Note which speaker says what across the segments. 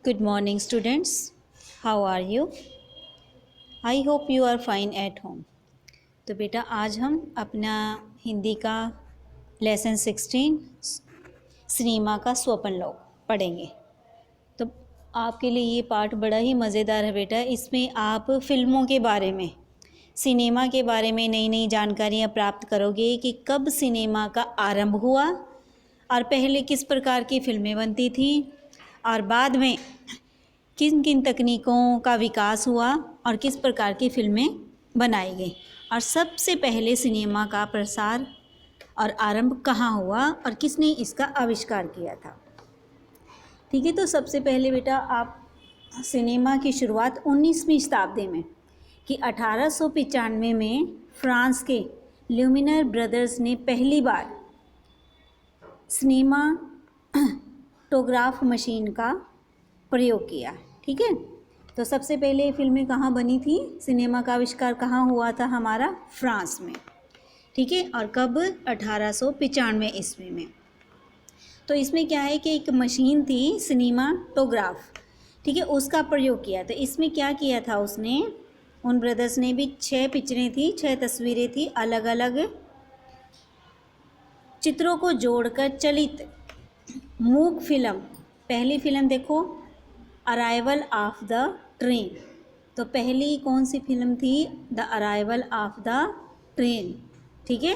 Speaker 1: Good morning, students. How are you? I hope you are fine at home. तो बेटा आज हम अपना हिंदी का लेसन 16 सिनेमा का स्वप्न लोक पढ़ेंगे। तो आपके लिए ये पाठ बड़ा ही मज़ेदार है बेटा। इसमें आप फिल्मों के बारे में, सिनेमा के बारे में नई नई जानकारियाँ प्राप्त करोगे कि कब सिनेमा का आरंभ हुआ और पहले किस प्रकार की फिल्में बनती थी और बाद में किन किन तकनीकों का विकास हुआ और किस प्रकार की फिल्में बनाई गई और सबसे पहले सिनेमा का प्रसार और आरंभ कहाँ हुआ और किसने इसका आविष्कार किया था। ठीक है, तो सबसे पहले बेटा आप सिनेमा की शुरुआत 19वीं शताब्दी में कि 1895 में फ्रांस के ल्यूमिनर ब्रदर्स ने पहली बार सिनेमाटोग्राफ मशीन का प्रयोग किया। ठीक है, तो सबसे पहले फिल्में कहाँ बनी थी, सिनेमा का आविष्कार कहाँ हुआ था, हमारा फ्रांस में। ठीक है, और कब, 1895 ईस्वी में। तो इसमें क्या है कि एक मशीन थी सिनेमाटोग्राफ, ठीक है, उसका प्रयोग किया। तो इसमें क्या किया था उसने, उन ब्रदर्स ने भी 6 पिक्चरें थी, 6 तस्वीरें थी, अलग अलग चित्रों को जोड़कर चलित मूक फिल्म। पहली फिल्म देखो, अराइवल ऑफ द ट्रेन। तो पहली कौन सी फिल्म थी, the arrival of the train. ठीक है,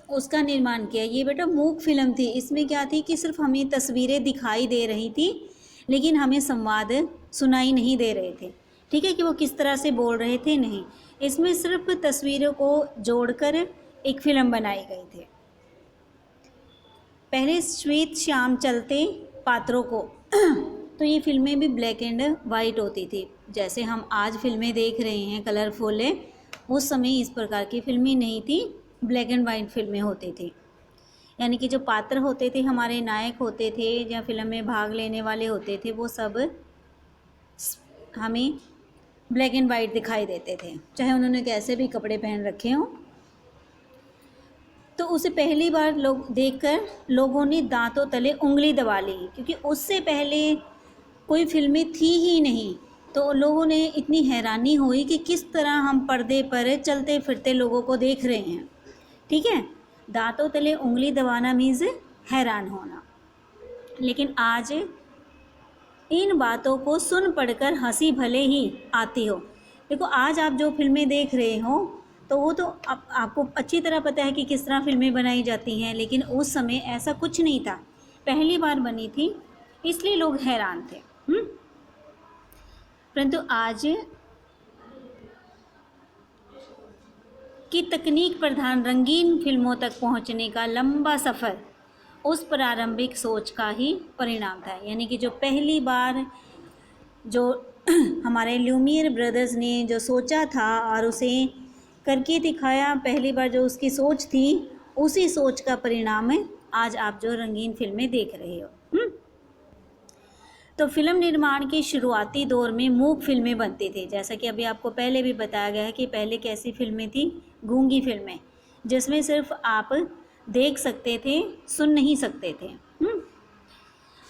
Speaker 1: उसका निर्माण किया। ये बेटा मूक फिल्म थी। इसमें क्या थी कि सिर्फ हमें तस्वीरें दिखाई दे रही थी लेकिन हमें संवाद सुनाई नहीं दे रहे थे। ठीक है, कि वो किस तरह से बोल रहे थे, नहीं, इसमें सिर्फ तस्वीरों को जोड़कर एक फिल्म बनाई गई थी। पहले श्वेत श्याम चलते पात्रों को तो ये फिल्में भी ब्लैक एंड वाइट होती थी। जैसे हम आज फिल्में देख रहे हैं कलरफुल है, उस समय इस प्रकार की फिल्में नहीं थी, ब्लैक एंड वाइट फिल्में होती थी। यानी कि जो पात्र होते थे, हमारे नायक होते थे या फिल्म में भाग लेने वाले होते थे, वो सब हमें ब्लैक एंड वाइट दिखाई देते थे, चाहे उन्होंने कैसे भी कपड़े पहन रखे हों। तो उसे पहली बार लोग देखकर लोगों ने दांतों तले उंगली दबा ली, क्योंकि उससे पहले कोई फिल्में थी ही नहीं। तो लोगों ने इतनी हैरानी हुई कि किस तरह हम पर्दे पर चलते फिरते लोगों को देख रहे हैं। ठीक है, दांतों तले उंगली दबाना मीन्स हैरान होना। लेकिन आज इन बातों को सुन पढ़कर हंसी भले ही आती हो। देखो, आज आप जो फिल्में देख रहे हो तो वो तो आपको अच्छी तरह पता है कि किस तरह फिल्में बनाई जाती हैं, लेकिन उस समय ऐसा कुछ नहीं था, पहली बार बनी थी, इसलिए लोग हैरान थे। परंतु आज की तकनीक प्रधान रंगीन फिल्मों तक पहुंचने का लंबा सफ़र उस प्रारंभिक सोच का ही परिणाम था। यानी कि जो पहली बार जो हमारे ल्यूमियर ब्रदर्स ने जो सोचा था और उसे करके दिखाया, पहली बार जो उसकी सोच थी, उसी सोच का परिणाम है आज आप जो रंगीन फिल्में देख रहे हो। तो फिल्म निर्माण के शुरुआती दौर में मूक फिल्में बनती थी। जैसा कि अभी आपको पहले भी बताया गया है कि पहले कैसी फिल्में थी, गूंगी फिल्में, जिसमें सिर्फ आप देख सकते थे, सुन नहीं सकते थे।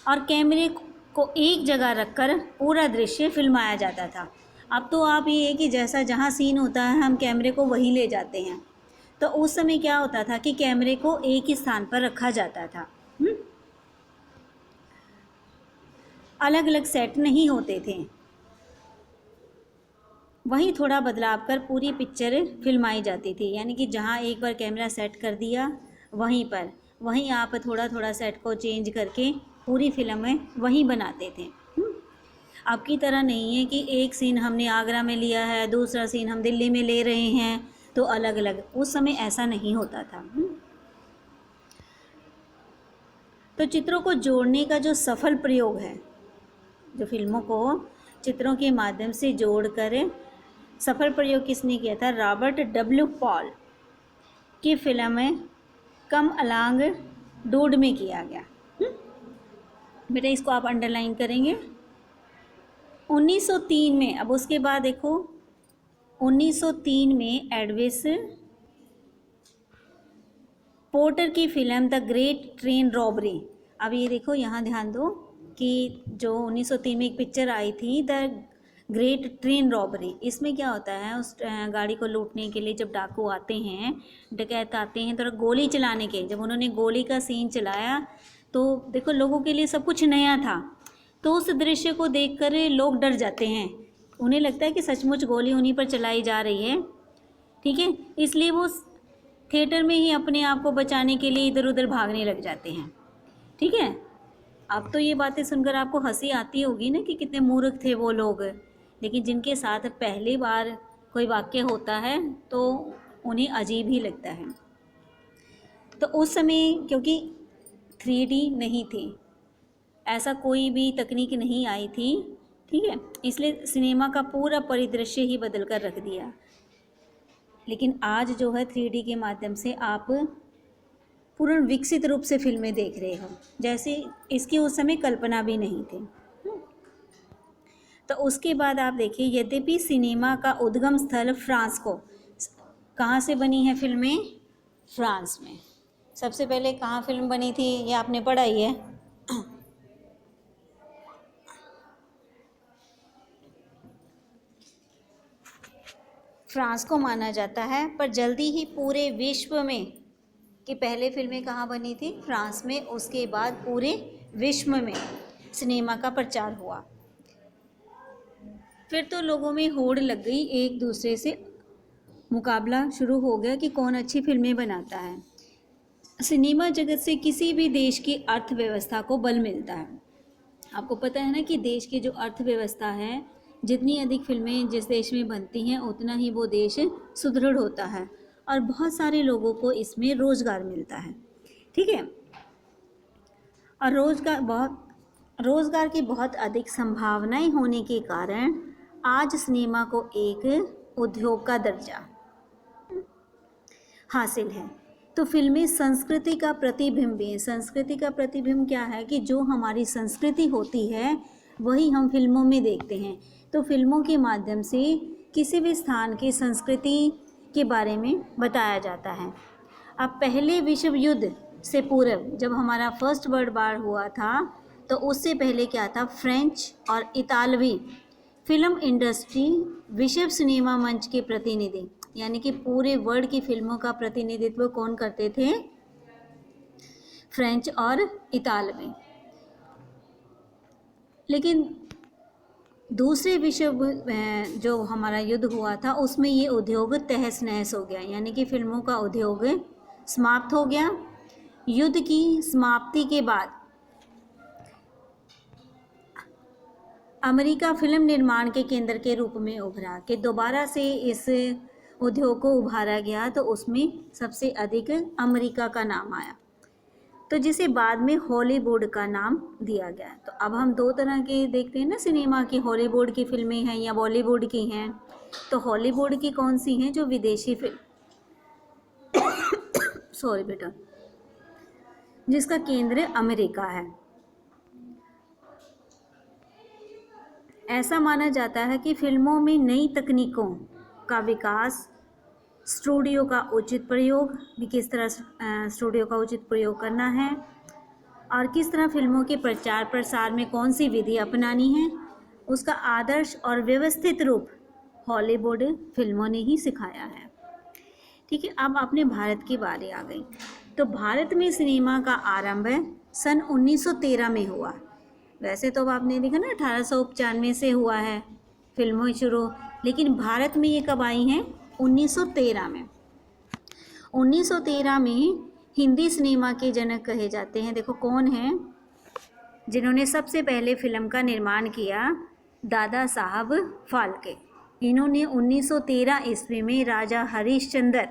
Speaker 1: और कैमरे को एक जगह रखकर पूरा दृश्य फिल्माया जाता था। अब तो आप ये है कि जैसा जहाँ सीन होता है हम कैमरे को वहीं ले जाते हैं। तो उस समय क्या होता था कि कैमरे को एक ही स्थान पर रखा जाता था, अलग अलग सेट नहीं होते थे। वहीं थोड़ा बदलाव कर पूरी पिक्चर फिल्माई जाती थी। यानी कि जहाँ एक बार कैमरा सेट कर दिया वहीं आप थोड़ा थोड़ा सेट को चेंज करके पूरी फिल्म में वहीं बनाते थे। अब की तरह नहीं है कि एक सीन हमने आगरा में लिया है, दूसरा सीन हम दिल्ली में ले रहे हैं, तो अलग अलग। उस समय ऐसा नहीं होता था। तो चित्रों को जोड़ने का जो सफल प्रयोग है, जो फिल्मों को चित्रों के माध्यम से जोड़कर सफल प्रयोग किसने किया था, रॉबर्ट डब्ल्यू पॉल की फिल्म में कम अलोंग डूड में किया गया। बेटा इसको आप अंडरलाइन करेंगे। 1903 में, अब उसके बाद देखो 1903 में एडविस पोर्टर की film the great train robbery. अब ये देखो, यहाँ ध्यान दो, कि जो 1903 में एक पिक्चर आई थी द ग्रेट ट्रेन रॉबरी, इसमें क्या होता है, उस गाड़ी को लूटने के लिए जब डाकू आते हैं, डकैत आते हैं, तो गोली चलाने के, जब उन्होंने गोली का सीन चलाया तो देखो लोगों के लिए सब कुछ नया था, तो उस दृश्य को देखकर लोग डर जाते हैं, उन्हें लगता है कि सचमुच गोली उन्हीं पर चलाई जा रही है, ठीक है, इसलिए वो थिएटर में ही अपने आप को बचाने के लिए इधर उधर भागने लग जाते हैं, ठीक है। अब तो ये बातें सुनकर आपको हंसी आती होगी ना कि कितने मूर्ख थे वो लोग, लेकिन जिनके साथ पहली बार कोई वाक्य होता है तो उन्हें अजीब ही लगता है। तो उस समय क्योंकि 3D नहीं थी, ऐसा कोई भी तकनीक नहीं आई थी, ठीक है, इसलिए सिनेमा का पूरा परिदृश्य ही बदल कर रख दिया। लेकिन आज जो है 3D के माध्यम से आप पूर्ण विकसित रूप से फिल्में देख रहे हो, जैसे इसकी उस समय कल्पना भी नहीं थी। तो उसके बाद आप देखिए, यद्यपि सिनेमा का उद्गम स्थल फ्रांस को, कहाँ से बनी है फिल्में? फ्रांस में। सबसे पहले कहाँ फिल्म बनी थी, ये आपने पढ़ा ही है, फ्रांस को माना जाता है, पर जल्दी ही पूरे विश्व में कि पहले फिल्में कहाँ बनी थी? फ्रांस में, उसके बाद पूरे विश्व में सिनेमा का प्रचार हुआ। फिर तो लोगों में होड़ लग गई, एक दूसरे से मुकाबला शुरू हो गया कि कौन अच्छी फिल्में बनाता है। सिनेमा जगत से किसी भी देश की अर्थव्यवस्था को बल मिलता है। आपको पता है ना कि देश की जो अर्थव्यवस्था है, जितनी अधिक फिल्में जिस देश में बनती हैं उतना ही वो देश सुदृढ़ होता है और बहुत सारे लोगों को इसमें रोज़गार मिलता है, ठीक है। और रोज़गार की बहुत अधिक संभावनाएं होने के कारण आज सिनेमा को एक उद्योग का दर्जा हासिल है। तो फिल्में संस्कृति का प्रतिबिंब भी है। संस्कृति का प्रतिबिंब क्या है कि जो हमारी संस्कृति होती है वही हम फिल्मों में देखते हैं। तो फिल्मों के माध्यम से किसी भी स्थान की संस्कृति के बारे में बताया जाता है। अब पहले विश्व युद्ध से पूर्व जब हमारा फर्स्ट वर्ल्ड वार हुआ था, तो उससे पहले क्या था, फ्रेंच और इतालवी फिल्म इंडस्ट्री विश्व सिनेमा मंच के प्रतिनिधि, यानी कि पूरे वर्ल्ड की फिल्मों का प्रतिनिधित्व कौन करते थे? फ्रेंच और इतालवी। लेकिन दूसरे विश्व जो हमारा युद्ध हुआ था उसमें ये उद्योग तहस नहस हो गया, यानी कि फिल्मों का उद्योग समाप्त हो गया। युद्ध की समाप्ति के बाद अमेरिका फिल्म निर्माण के केंद्र के रूप में उभरा कि दोबारा से इस उद्योग को उभारा गया, तो उसमें सबसे अधिक अमेरिका का नाम आया, तो जिसे बाद में हॉलीवुड का नाम दिया गया। तो अब हम दो तरह के देखते हैं ना सिनेमा की, हॉलीवुड की फिल्में हैं या बॉलीवुड की हैं। तो हॉलीवुड की कौन सी हैं? जो विदेशी फिल्म सॉरी बेटा, जिसका केंद्र अमेरिका है। ऐसा माना जाता है कि फिल्मों में नई तकनीकों का विकास, स्टूडियो का उचित प्रयोग भी, किस तरह स्टूडियो का उचित प्रयोग करना है और किस तरह फिल्मों के प्रचार प्रसार में कौन सी विधि अपनानी है, उसका आदर्श और व्यवस्थित रूप हॉलीवुड फिल्मों ने ही सिखाया है, ठीक है। अब अपने भारत की बारी आ गई। तो भारत में सिनेमा का आरंभ सन 1913 में हुआ। वैसे तो अब आपने देखा ना 1895 से हुआ है फिल्मों शुरू, लेकिन भारत में ये कब आई हैं? 1913 में। 1913 में हिंदी सिनेमा के जनक कहे जाते हैं, देखो कौन हैं जिन्होंने सबसे पहले फिल्म का निर्माण किया? दादा साहब फाल्के। इन्होंने 1913 ईस्वी में राजा हरिश्चंद्र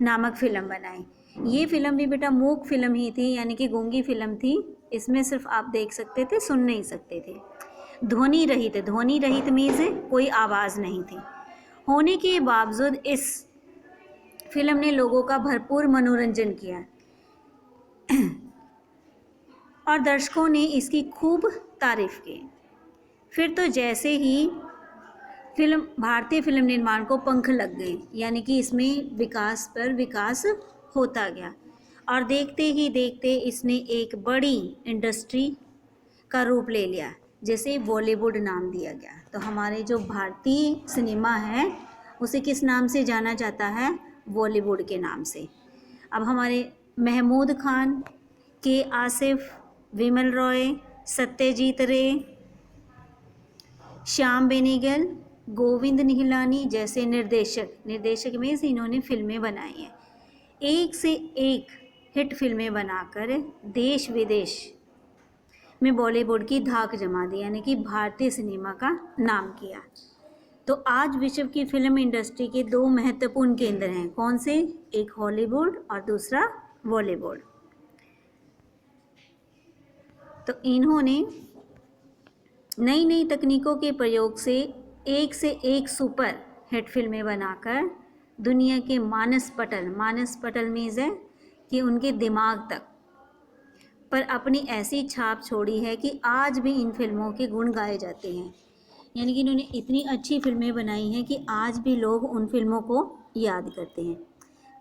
Speaker 1: नामक फिल्म बनाई। ये फिल्म भी बेटा मूक फिल्म ही थी, यानी कि गूंगी फिल्म थी। इसमें सिर्फ आप देख सकते थे, सुन नहीं सकते थे। ध्वनि रहित मीन्स कोई आवाज़ नहीं थी। होने के बावजूद इस फिल्म ने लोगों का भरपूर मनोरंजन किया और दर्शकों ने इसकी खूब तारीफ की। फिर तो जैसे ही भारतीय फिल्म निर्माण को पंख लग गए, यानी कि इसमें विकास पर विकास होता गया और देखते ही देखते इसने एक बड़ी इंडस्ट्री का रूप ले लिया, जैसे बॉलीवुड नाम दिया गया। तो हमारे जो भारतीय सिनेमा है उसे किस नाम से जाना जाता है? बॉलीवुड के नाम से। अब हमारे महमूद खान, के आसिफ, विमल रॉय, सत्यजीत रे, श्याम बेनेगल, गोविंद निहलानी जैसे निर्देशक में से इन्होंने फिल्में बनाई हैं। एक से एक हिट फिल्में बनाकर देश विदेश में बॉलीवुड की धाक जमा दी, यानी कि भारतीय सिनेमा का नाम किया। तो आज विश्व की फिल्म इंडस्ट्री के दो महत्वपूर्ण केंद्र हैं। कौन से? एक हॉलीवुड और दूसरा बॉलीवुड। तो इन्होंने नई नई तकनीकों के प्रयोग से एक सुपर हिट फिल्में बनाकर दुनिया के मानस पटल मीन्स है कि उनके दिमाग तक पर अपनी ऐसी छाप छोड़ी है कि आज भी इन फिल्मों के गुण गाए जाते हैं। यानी कि इन्होंने इतनी अच्छी फिल्में बनाई हैं कि आज भी लोग उन फिल्मों को याद करते हैं।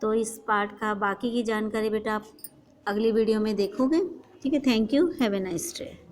Speaker 1: तो इस पार्ट का बाकी की जानकारी बेटा आप अगली वीडियो में देखोगे। ठीक है, thank you, have a nice day.